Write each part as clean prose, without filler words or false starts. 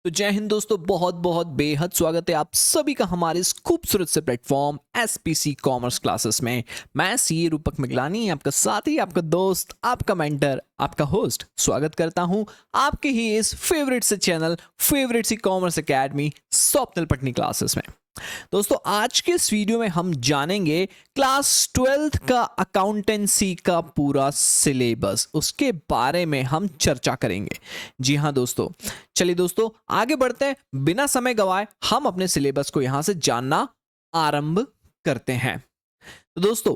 तो जय हिंद दोस्तों, बहुत बहुत बेहद स्वागत है आप सभी का हमारे इस खूबसूरत से प्लेटफॉर्म एसपीसी कॉमर्स क्लासेस में। मैं सीए रूपक मिगलानी, आपका साथी, आपका दोस्त, आपका मेंटर, आपका होस्ट स्वागत करता हूं आपके ही इस फेवरेट से channel, favourite C commerce academy Swapnil Patni classes में। दोस्तों आज के इस वीडियो में हम जानेंगे क्लास 12th का अकाउंटेंसी का पूरा सिलेबस, उसके बारे में हम चर्चा करेंगे। जी हाँ दोस्तों, चलिए दोस्तों आगे बढ़ते हैं, बिना समय गवाए हम अपने सिलेबस को यहां से जानना आरंभ करते हैं। तो दोस्तों,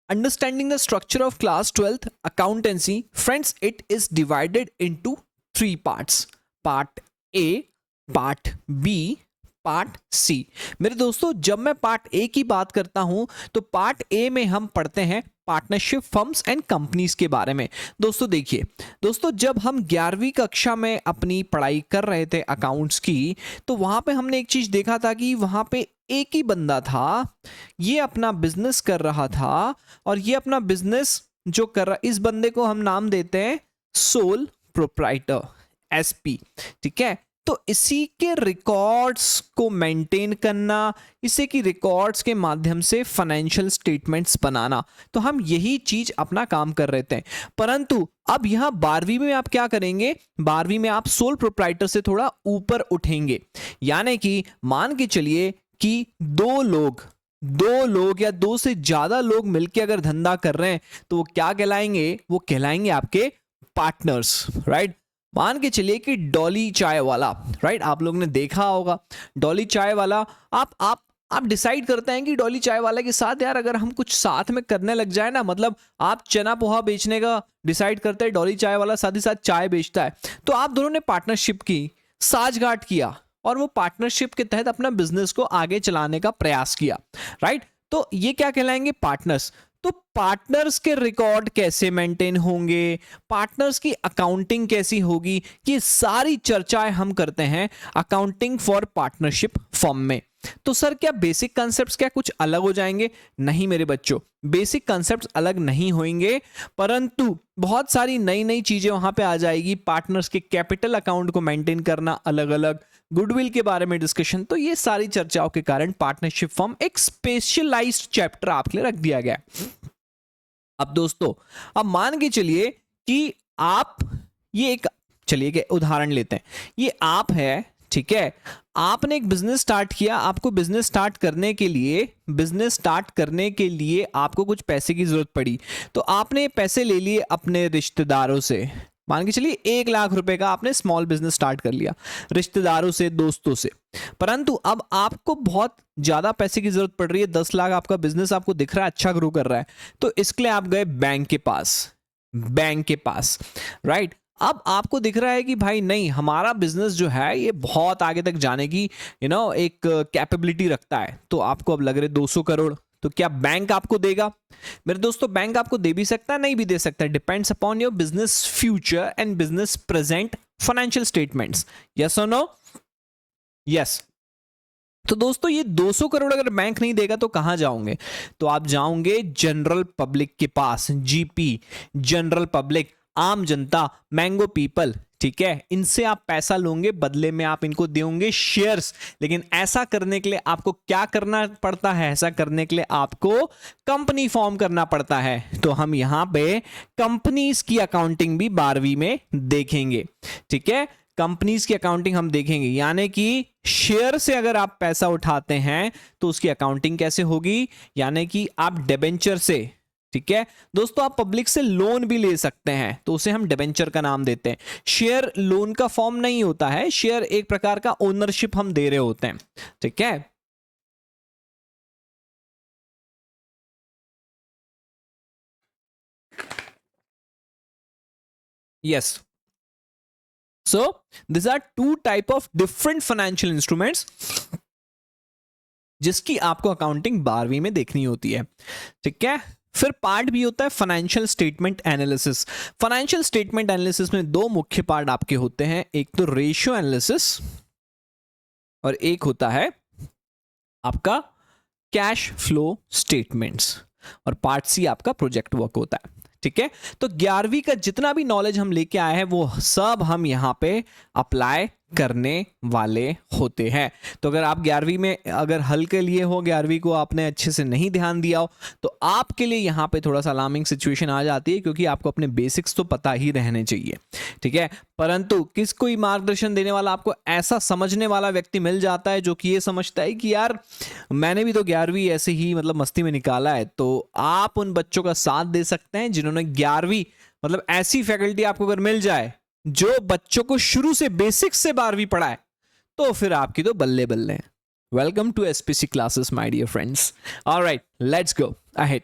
understanding the structure of class 12th accountancy, friends, it is divided into 3 parts, part A, part B, part C. मेरे दोस्तों, जब मैं पार्ट ए की बात करता हूं तो पार्ट ए में हम पढ़ते हैं पार्टनरशिप फर्म्स एंड कंपनीज के बारे में। दोस्तों देखिए दोस्तों, जब हम 11वीं कक्षा में अपनी पढ़ाई कर रहे थे अकाउंट्स की, तो वहां पे हमने एक चीज देखा था कि वहां पे एक ही बंदा था, ये अपना बिजनेस कर रहा था, और ये अपना बिजनेस जो कर रहा, इस बंदे को हम नाम देते हैं सोल प्रोप्राइटर, एसपी। ठीक है, तो इसी के रिकॉर्ड्स को मेंटेन करना, इसी की रिकॉर्ड्स के माध्यम से फाइनेंशियल स्टेटमेंट्स बनाना, तो हम यही चीज अपना काम कर रहे थे। परंतु अब यहां 12वीं में आप क्या करेंगे, 12वीं में आप सोल प्रोप्राइटर से थोड़ा ऊपर उठेंगे। यानी कि मान के चलिए कि दो लोग या दो से ज्यादा लोग मिलकर अगर धंधा कर रहे हैं तो वो क्या कहलाएंगे, वो कहलाएंगे आपके पार्टनर्स, राइट। मान के चलिए कि डॉली चाय वाला, राइट, आप लोग ने देखा होगा डॉली चाय वाला, आप डिसाइड करते हैं कि डॉली चाय वाला के साथ यार अगर हम कुछ साथ में करने लग जाए ना, मतलब आप चना पोहा बेचने का डिसाइड करते हैं, डॉली चाय वाला साथ ही साथ चाय बेचता है, तो आप दोनों ने पार्टनरशिप की, साझगांठ किया, और वो पार्टनरशिप के तहत अपना बिजनेस को आगे चलाने का प्रयास किया, राइट। तो ये क्या कहलाएंगे, पार्टनर्स। तो पार्टनर्स के रिकॉर्ड कैसे मेंटेन होंगे, पार्टनर्स की अकाउंटिंग कैसी होगी, ये सारी चर्चाएं हम करते हैं अकाउंटिंग फॉर पार्टनरशिप फर्म में। तो सर क्या बेसिक कॉन्सेप्ट्स क्या कुछ अलग हो जाएंगे? नहीं मेरे बच्चों, बेसिक कॉन्सेप्ट्स अलग नहीं होंगे, परंतु बहुत सारी नई नई चीजें वहां पे आ जाएगी। पार्टनर्स के कैपिटल अकाउंट को मेंटेन करना अलग अलग, गुडविल के बारे में डिस्कशन, तो ये सारी चर्चाओं के कारण पार्टनरशिप फर्म एक स्पेशलाइज्ड चैप्टर आपके लिए रख दिया गया। अब दोस्तों, अब मान के चलिए कि आप ये एक, चलिए के उदाहरण लेते हैं, ये आप है, ठीक है, आपने एक बिजनेस स्टार्ट किया, आपको बिजनेस स्टार्ट करने के लिए आपको कुछ पैसे की जरूरत पड़ी, तो आपने पैसे ले लिए अपने रिश्तेदारों से। मान के चलिए 1 लाख रुपए का आपने स्मॉल बिजनेस स्टार्ट कर लिया रिश्तेदारों से, दोस्तों से। परंतु अब आपको बहुत ज्यादा पैसे की जरूरत पड़ रही है, 10 लाख आपका बिजनेस आपको दिख रहा है अच्छा ग्रो कर रहा है, तो इसके लिए आप गए बैंक के पास, राइट। अब आपको दिख रहा है कि भाई नहीं, हमारा बिजनेस जो है ये बहुत आगे तक जाने की एक कैपेबिलिटी रखता है, तो आपको अब लग रहे 200 करोड़, तो क्या बैंक आपको देगा? मेरे दोस्तों, बैंक आपको दे भी सकता है, नहीं भी दे सकता है, depends upon your business future and business present financial statements. Yes और नो? यस। तो दोस्तों, ये 200 करोड़ अगर बैंक नहीं देगा तो कहां जाओगे? तो आप जाओगे जनरल पब्लिक के पास, जीपी, जनरल पब्लिक, आम जनता, मैंगो पीपल, ठीक है, इनसे आप पैसा लोगे, बदले में आप इनको देंगे शेयर्स। लेकिन ऐसा करने के लिए आपको क्या करना पड़ता है? ऐसा करने के लिए आपको कंपनी फॉर्म करना पड़ता है। तो हम यहां पे कंपनीज की अकाउंटिंग भी 12वीं में देखेंगे, ठीक है, कंपनीज की अकाउंटिंग हम देखेंगे। यानी कि शेयर से अगर आप पैसा उठाते हैं तो उसकी अकाउंटिंग कैसे होगी, यानी कि आप डिबेंचर से, ठीक है दोस्तों, आप पब्लिक से लोन भी ले सकते हैं, तो उसे हम डिबेंचर का नाम देते हैं। शेयर लोन का फॉर्म नहीं होता है, शेयर एक प्रकार का ओनरशिप हम दे रहे होते हैं, ठीक है। Yes, so this are 2 type of different financial instruments जिसकी आपको अकाउंटिंग 12वीं में देखनी होती है, ठीक है। फिर पार्ट भी होता है financial statement analysis. Financial statement analysis में 2 मुख्य पार्ट आपके होते हैं, एक तो रेशियो एनालिसिस और एक होता है आपका कैश फ्लो स्टेटमेंट्स, और पार्ट सी आपका प्रोजेक्ट वर्क होता है, ठीक है। तो 11वीं का जितना भी नॉलेज हम लेके आए हैं वो सब हम यहां पे अप्लाई करने वाले होते हैं। तो अगर आप 11वीं में अगर हल के लिए हो, 11वीं को आपने अच्छे से नहीं ध्यान दिया हो, तो आपके लिए यहाँ पे थोड़ा सा अलार्मिंग सिचुएशन आ जाती है, क्योंकि आपको अपने बेसिक्स तो पता ही रहने चाहिए, ठीक है। परंतु किस कोई मार्गदर्शन देने वाला, आपको ऐसा समझने वाला व्यक्ति मिल जाता है जो कि ये समझता है कि यार मैंने भी तो 11वीं ऐसे ही मतलब मस्ती में निकाला है, तो आप उन बच्चों का साथ दे सकते हैं जिन्होंने 11वीं मतलब ऐसी फैकल्टी आपको अगर मिल जाए जो बच्चों को शुरू से बेसिक्स से 12वीं पढ़ाए, तो फिर आपकी तो बल्ले बल्ले हैं। Welcome to SPC classes my dear friends. Alright, let's go ahead.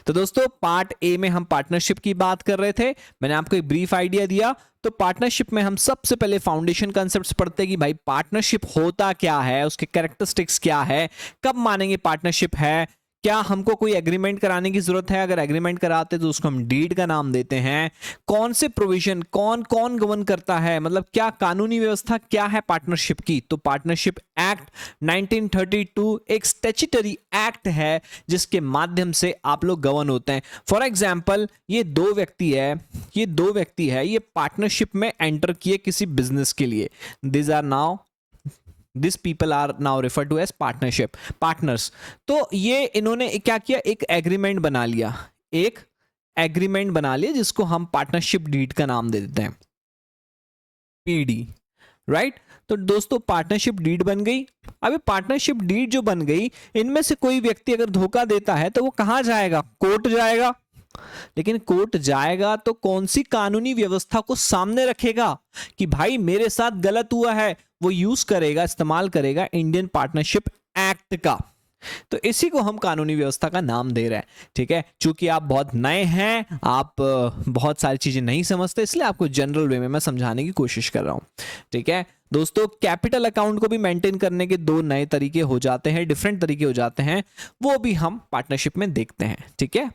तो दोस्तों, पार्ट ए में हम पार्टनरशिप की बात कर रहे थे। मैंने आपको एक ब्रीफ आइडिया दिया। तो पार्टनरशिप में हम सबसे पहले फाउंडेशन कॉन्सेप्ट्स पढ़ते हैं कि भाई पार्टनरशिप होता क्या है, उसके कैरेक्टरिस्टिक्स क्या है, कब मानेंगे पार्टनरशिप है, क्या हमको कोई एग्रीमेंट कराने की जरूरत है, अगर एग्रीमेंट कराते तो उसको हम डीड का नाम देते हैं, कौन से प्रोविजन कौन कौन गवर्न करता है, मतलब क्या कानूनी व्यवस्था क्या है पार्टनरशिप की। तो पार्टनरशिप एक्ट 1932 एक स्टैट्यूटरी एक्ट है जिसके माध्यम से आप लोग गवर्न होते हैं। फॉर एग्जांपल, ये दो व्यक्ति है, ये पार्टनरशिप में एंटर किए किसी बिजनेस के लिए। This people are now refer to as partnership partners. तो ये इन्होंने क्या किया, एक एग्रीमेंट बना लिया जिसको हम पार्टनरशिप डीड का नाम दे देते हैं, पीडी, राइट। तो दोस्तों, पार्टनरशिप डीड बन गई। अब ये पार्टनरशिप डीड जो बन गई, इनमें से कोई व्यक्ति अगर धोखा देता है तो वो कहां जाएगा, कोर्ट जाएगा। लेकिन कोर्ट जाएगा तो कौन सी कानूनी व्यवस्था को सामने रखेगा कि भाई मेरे साथ गलत हुआ है, वो यूज करेगा, इस्तेमाल करेगा इंडियन पार्टनरशिप एक्ट का। तो इसी को हम कानूनी व्यवस्था का नाम दे रहे हैं, ठीक है। चूंकि आप बहुत नए हैं, आप बहुत सारी चीजें नहीं समझते, इसलिए आपको जनरल वे में मैं समझाने की कोशिश कर रहा हूं, ठीक है। दोस्तों, कैपिटल अकाउंट को भी मेंटेन करने के दो नए तरीके हो जाते हैं, डिफरेंट तरीके हो जाते हैं, वो भी हम पार्टनरशिप में देखते हैं, ठीक है।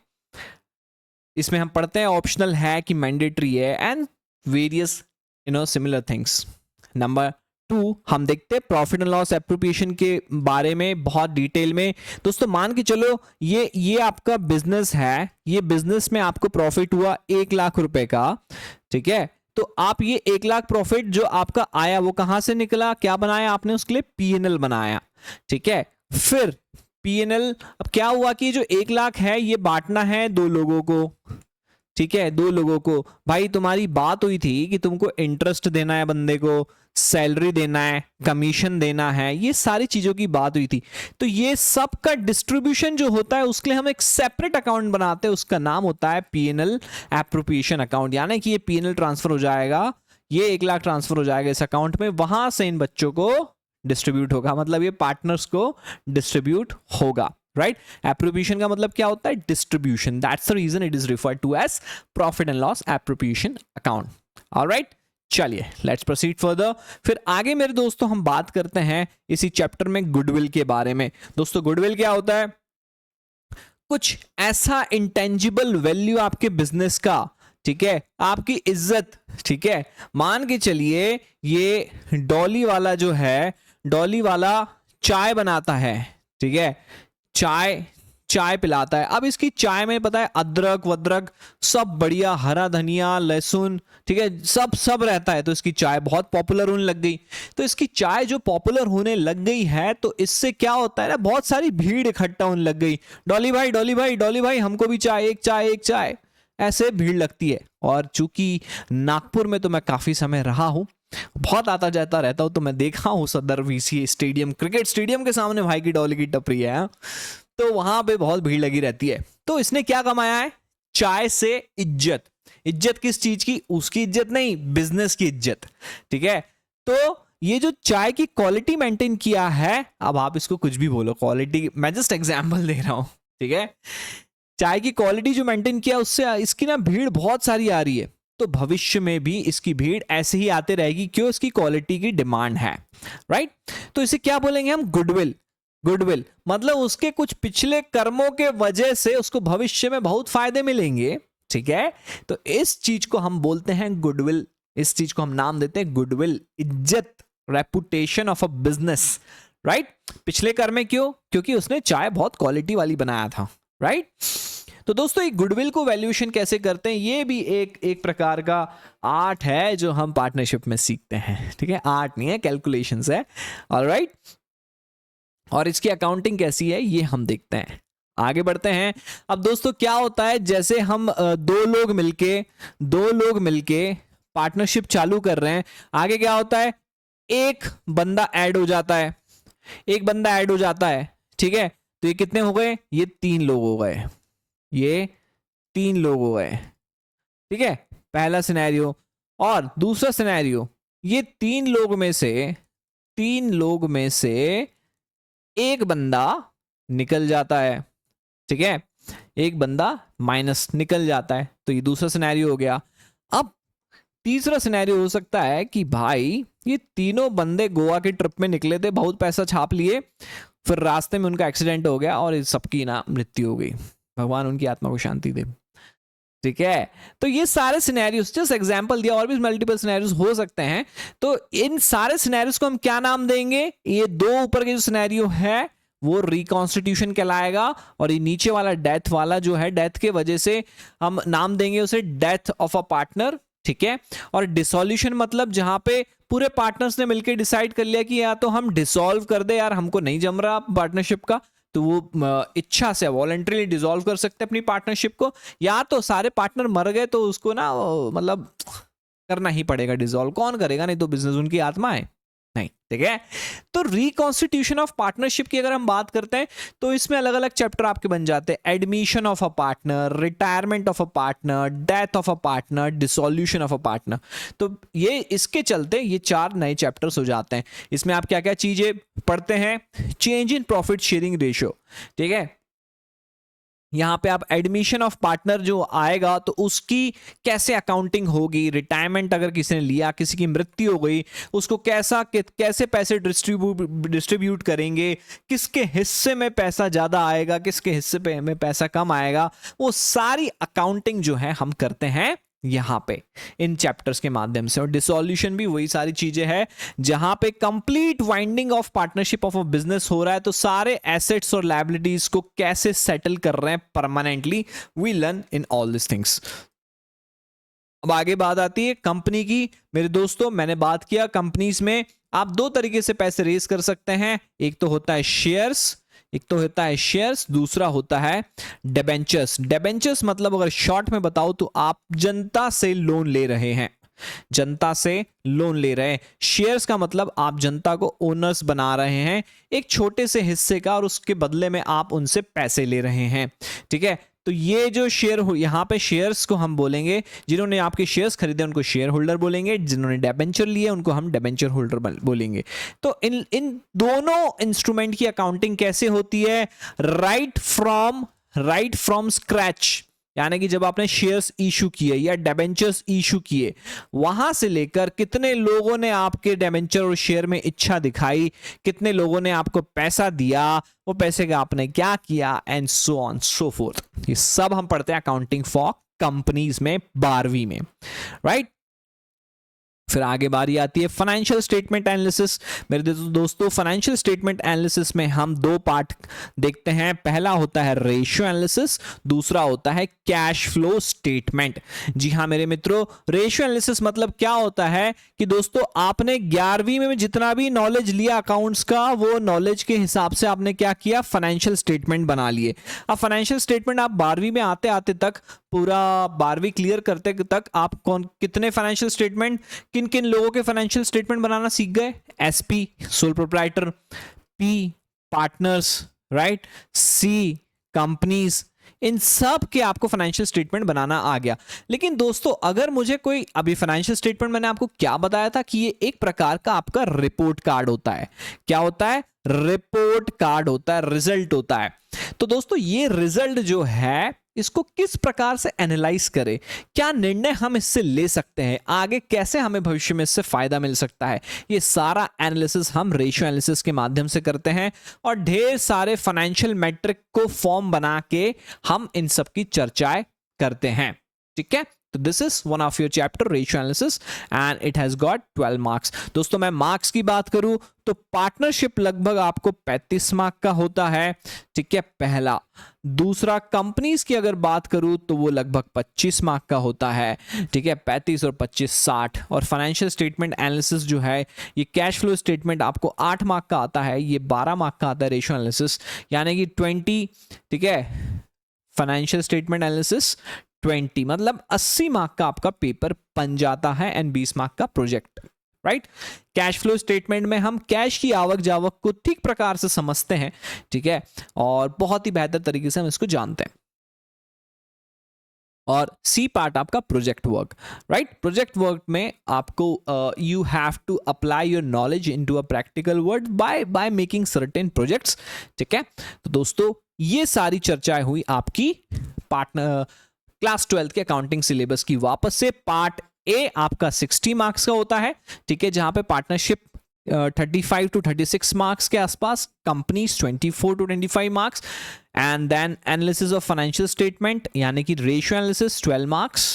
इसमें हम पढ़ते हैं ऑप्शनल है कि मैंडेटरी है, and various similar things. Number 2 हम देखते हैं प्रॉफिट एंड लॉस एप्रोप्रिएशन के बारे में बहुत डिटेल में। दोस्तों, मान के चलो ये आपका बिजनेस है, ये बिजनेस में आपको प्रॉफिट हुआ 1 लाख रुपए का, ठीक है। तो आप ये 1 लाख प्रॉफिट जो आपका आया वो कहां से निकला, क्या बनाया आपने उसके लिए, पीएनएल बनाया, ठीक है। फिर पीएनएल, अब क्या हुआ कि जो 1 लाख है ये बांटना है 2 लोगों को, ठीक है, 2 लोगों को। भाई तुम्हारी बात हुई थी कि तुमको इंटरेस्ट देना है बंदे को, सैलरी देना है, कमीशन देना है, ये सारी चीजों की बात हुई थी। तो ये सब का डिस्ट्रीब्यूशन जो होता है उसके लिए हम एक सेपरेट अकाउंट बनाते हैं, उसका नाम होता है पीएनएल एप्रोप्रिएशन अकाउंट। यानी कि ये पीएनएल ट्रांसफर हो जाएगा, ये 1 लाख ट्रांसफर हो जाएगा इस अकाउंट में, वहां से इन बच्चों को डिस्ट्रीब्यूट होगा, मतलब ये पार्टनर्स को डिस्ट्रीब्यूट होगा, राइट। एप्रोप्रिएशन का मतलब क्या होता है, distribution. That's the reason it is referred to as profit and loss appropriation account. Alright, चलिए लेट्स प्रोसीड फर्दर। फिर आगे मेरे दोस्तों हम बात करते हैं इसी चैप्टर में गुडविल के बारे में। दोस्तों, गुडविल क्या होता है, कुछ ऐसा इंटेंजिबल वैल्यू आपके बिजनेस का, ठीक है, आपकी इज्जत, ठीक है। मान के चलिए ये डॉली वाला जो है, डॉली वाला चाय बनाता है, ठीक है, चाय पिलाता है। अब इसकी चाय में पता है अदरक वदरक सब बढ़िया, हरा धनिया लहसुन, ठीक है, सब रहता है। तो इसकी चाय बहुत पॉपुलर होने लग गई। तो इसकी चाय जो पॉपुलर होने लग गई है, तो इससे क्या होता है ना, बहुत सारी भीड़ इकट्ठा होने लग गई। डॉली भाई डॉली भाई डॉली भाई, हमको भी चाय, एक चाय एक चाय, ऐसे भीड़ लगती है। और चूंकि नागपुर में तो मैं काफी समय रहा हूं, बहुत आता जाता रहता हूं, तो मैं देखा हूं सदर वीसी स्टेडियम, क्रिकेट स्टेडियम के सामने भाई की डॉली की टपरी है, तो वहां पे बहुत भीड़ लगी रहती है। तो इसने क्या कमाया है, चाय से इज्जत। इज्जत किस चीज की, उसकी इज्जत नहीं, बिजनेस की इज्जत, ठीक है। तो ये जो चाय की क्वालिटी मेंटेन किया है, अब आप इसको कुछ भी बोलो, क्वालिटी, मैं जस्ट एग्जांपल दे रहा हूं, ठीक है। चाय की क्वालिटी जो मेंटेन किया, उससे इसकी ना भीड़ बहुत सारी आ रही है। तो भविष्य में भी इसकी भीड़ ऐसे ही आते रहेगी, क्यों, इसकी क्वालिटी की डिमांड है, राइट। तो इसे क्या बोलेंगे हम, गुडविल। गुडविल मतलब उसके कुछ पिछले कर्मों के वजह से उसको भविष्य में बहुत फायदे मिलेंगे, ठीक है। तो इस चीज को हम बोलते हैं गुडविल, इस चीज को हम नाम देते हैं गुडविल, इज्जत, reputation of a business, right. पिछले कर्म में क्यों, क्योंकि उसने चाय बहुत क्वालिटी वाली बनाया था, राइट। तो दोस्तों ये गुडविल को वैल्यूएशन कैसे करते हैं, ये भी एक प्रकार का आर्ट है जो हम पार्टनरशिप में सीखते हैं, ठीक है, आर्ट नहीं है, कैलकुलेशंस है, ऑलराइट। और इसकी अकाउंटिंग कैसी है ये हम देखते हैं, आगे बढ़ते हैं। अब दोस्तों क्या होता है, जैसे हम दो लोग मिलके पार्टनरशिप चालू कर रहे हैं, आगे क्या होता है, एक बंदा ऐड हो जाता है, एक बंदा ऐड हो जाता है, ठीक है। तो ये कितने हो गए, ये 3 लोग हो गए, ये 3 लोग हो गए, ठीक है, पहला सिनेरियो। और दूसरा सिनेरियो, ये 3 लोग में से एक बंदा निकल जाता है, ठीक है, एक बंदा माइनस निकल जाता है, तो ये दूसरा सिनेरियो हो गया। अब तीसरा सिनेरियो हो सकता है कि भाई ये तीनों बंदे गोवा की ट्रिप में निकले थे, बहुत पैसा छाप लिए, फिर रास्ते में उनका एक्सीडेंट हो गया और सबकी ना मृत्यु हो गई, भगवान उनकी आत्मा को शांति दे, ठीक है। तो ये सारे सिनेरियोस, जस्ट एग्जांपल दिया, और भी मल्टीपल सिनेरियोस हो सकते हैं। तो इन सारे सिनेरियोस को हम क्या नाम देंगे, ये दो ऊपर के जो सिनेरियो है वो रिकॉन्स्टिट्यूशन कहलाएगा, और ये नीचे वाला डेथ वाला जो है, डेथ के वजह से हम नाम देंगे उसे डेथ ऑफ अ पार्टनर, ठीक है। और डिसोल्यूशन मतलब जहां पे पूरे पार्टनर्स ने मिलकर डिसाइड कर लिया कि या तो हम डिसॉल्व कर दे, यार हमको नहीं जम रहा पार्टनरशिप का, तो वो इच्छा से वॉलंटरीली डिसॉल्व कर सकते हैं अपनी पार्टनरशिप को, या तो सारे पार्टनर मर गए तो उसको ना मतलब करना ही पड़ेगा डिसॉल्व, कौन करेगा, नहीं तो बिजनेस उनकी आत्मा है, नहीं, ठीक है। तो रिकॉन्स्टिट्यूशन ऑफ पार्टनरशिप की अगर हम बात करते हैं तो इसमें अलग अलग चैप्टर आपके बन जाते हैं, admission of a partner, retirement of a partner, death of a partner, dissolution of a partner. तो ये इसके चलते ये 4 नए चैप्टर्स हो जाते हैं। इसमें आप क्या क्या चीजें पढ़ते हैं, change in profit sharing ratio, ठीक है। यहां पे आप एडमिशन ऑफ पार्टनर जो आएगा तो उसकी कैसे अकाउंटिंग होगी, रिटायरमेंट अगर किसी ने लिया, किसी की मृत्यु हो गई, उसको कैसे पैसे डिस्ट्रीब्यूट करेंगे, किसके हिस्से में पैसा ज्यादा आएगा, किसके हिस्से में पैसा कम आएगा, वो सारी अकाउंटिंग जो है हम करते हैं यहां पे इन चैप्टर्स के माध्यम से। और डिसोल्यूशन भी वही सारी चीजें हैं जहां पे complete winding of partnership of a business हो रहा है, तो सारे एसेट्स और लायबिलिटीज को कैसे सेटल कर रहे हैं permanently, we learn in all this things. अब आगे बात आती है कंपनी की। मेरे दोस्तों मैंने बात किया कंपनीज में आप 2 तरीके से पैसे रेज कर सकते हैं, एक तो होता है शेयर्स, दूसरा होता है डिबेंचर्स। डिबेंचर्स मतलब अगर शॉर्ट में बताओ तो आप जनता से लोन ले रहे हैं, शेयर्स का मतलब आप जनता को ओनर्स बना रहे हैं एक छोटे से हिस्से का, और उसके बदले में आप उनसे पैसे ले रहे हैं, ठीक है। तो ये जो शेयर यहां पे शेयर्स को हम बोलेंगे, जिन्होंने आपके शेयर्स खरीदे उनको शेयर होल्डर बोलेंगे, जिन्होंने डिबेंचर लिए उनको हम डिबेंचर होल्डर बोलेंगे। तो इन दोनों इंस्ट्रूमेंट की अकाउंटिंग कैसे होती है, राइट फ्रॉम स्क्रैच, यानी कि जब आपने शेयर्स इशू किए या डिबेंचर्स इशू किए, वहां से लेकर कितने लोगों ने आपके डिबेंचर और शेयर में इच्छा दिखाई, कितने लोगों ने आपको पैसा दिया, वो पैसे का आपने क्या किया, and so on so fourth, ये सब हम पढ़ते हैं अकाउंटिंग फॉर कंपनीज में 12वीं में, राइट। फिर आगे बारी आती है फाइनेंशियल स्टेटमेंट एनालिसिस। मेरे दोस्तों फाइनेंशियल स्टेटमेंट एनालिसिस में हम 2 पार्ट देखते हैं, पहला होता है रेशियो एनालिसिस, दूसरा होता है कैश फ्लो स्टेटमेंट। जी हाँ मेरे मित्रों, रेशियो एनालिसिस मतलब क्या होता है कि दोस्तों आपने 11वीं में जितना भी नॉलेज लिया अकाउंट्स का, वो नॉलेज के हिसाब से आपने क्या किया, फाइनेंशियल स्टेटमेंट बना लिए। अब फाइनेंशियल स्टेटमेंट आप 12वीं में आते आते तक, पूरा 12वीं क्लियर करते तक आप कितने फाइनेंशियल स्टेटमेंट, किन किन लोगों के फाइनेंशियल स्टेटमेंट बनाना सीख गए, SP sole proprietor, P partners, right, C companies, इन सब के आपको फाइनेंशियल स्टेटमेंट बनाना आ गया। लेकिन दोस्तों अगर मुझे कोई, अभी फाइनेंशियल स्टेटमेंट मैंने आपको क्या बताया था कि ये एक प्रकार का आपका रिपोर्ट कार्ड होता है। क्या होता है, रिपोर्ट कार्ड होता है, रिजल्ट होता है। तो दोस्तों ये रिजल्ट जो है इसको किस प्रकार से एनालाइज करें, क्या निर्णय हम इससे ले सकते हैं, आगे कैसे हमें भविष्य में इससे फायदा मिल सकता है, ये सारा एनालिसिस हम रेशियो एनालिसिस के माध्यम से करते हैं, और ढेर सारे फाइनेंशियल मैट्रिक को फॉर्म बना के हम इन सब की चर्चाएं करते हैं, ठीक है। तो this is one of your chapter ratio analysis and it has got 12 marks. दोस्तों मैं मार्क्स की बात करूं तो पार्टनरशिप लगभग आपको 35 मार्क का होता है, ठीक है, पहला। दूसरा कंपनीज की अगर बात करूं तो वो लगभग 25 मार्क का होता है, ठीक है, 35 और 25 60। और फाइनेंशियल स्टेटमेंट एनालिसिस जो है, ये कैश फ्लो स्टेटमेंट आपको 8 मार्क का आता है, ये 12 मार्क का आता है रेशियो एनालिसिस, यानी कि 20, ठीक है, फाइनेंशियल स्टेटमेंट एनालिसिस 20, मतलब 80 मार्क का आपका पेपर बन जाता है एंड 20 मार्क का project, right. Cash flow statement में हम कैश की आवक जावक को ठीक प्रकार से समझते हैं, ठीक है, और बहुत ही बेहतर तरीके से हम इसको जानते हैं। और सी पार्ट आपका project work, right. Project work में आपको you have to apply your knowledge into a practical world by making certain projects, ठीक है। तो दोस्तों ये सारी चर्चाएं हुई आपकी पार्टनर क्लास 12 के अकाउंटिंग सिलेबस की। वापस से पार्ट ए आपका 60 मार्क्स का होता है, ठीक है, जहां पे पार्टनरशिप 35 to 36 मार्क्स के आसपास, companies 24 to 25 marks, and then analysis of financial statement यानी कि ratio analysis 12 marks,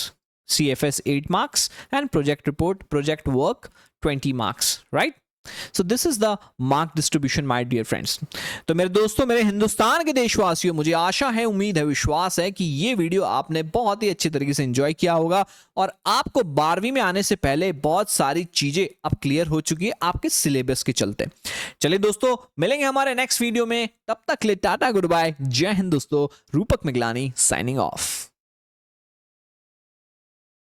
CFS 8 marks and project report project work 20 marks, right. So this is the mark distribution my dear friends. तो मेरे दोस्तों, मेरे हिंदुस्तान के देशवासियों, मुझे आशा है, उम्मीद है, विश्वास है कि ये वीडियो आपने बहुत ही अच्छी तरीके से एंजॉय किया होगा और आपको 12वीं में आने से पहले बहुत सारी चीजें अब क्लियर हो चुकी है आपके सिलेबस के चलते। चलिए दोस्तों, मिलेंगे हमारे नेक्स्ट वीडियो में, तब तक के लिए टाटा गुड बाय, जय हिंद दोस्तों। रूपक मिगलानी साइनिंग ऑफ।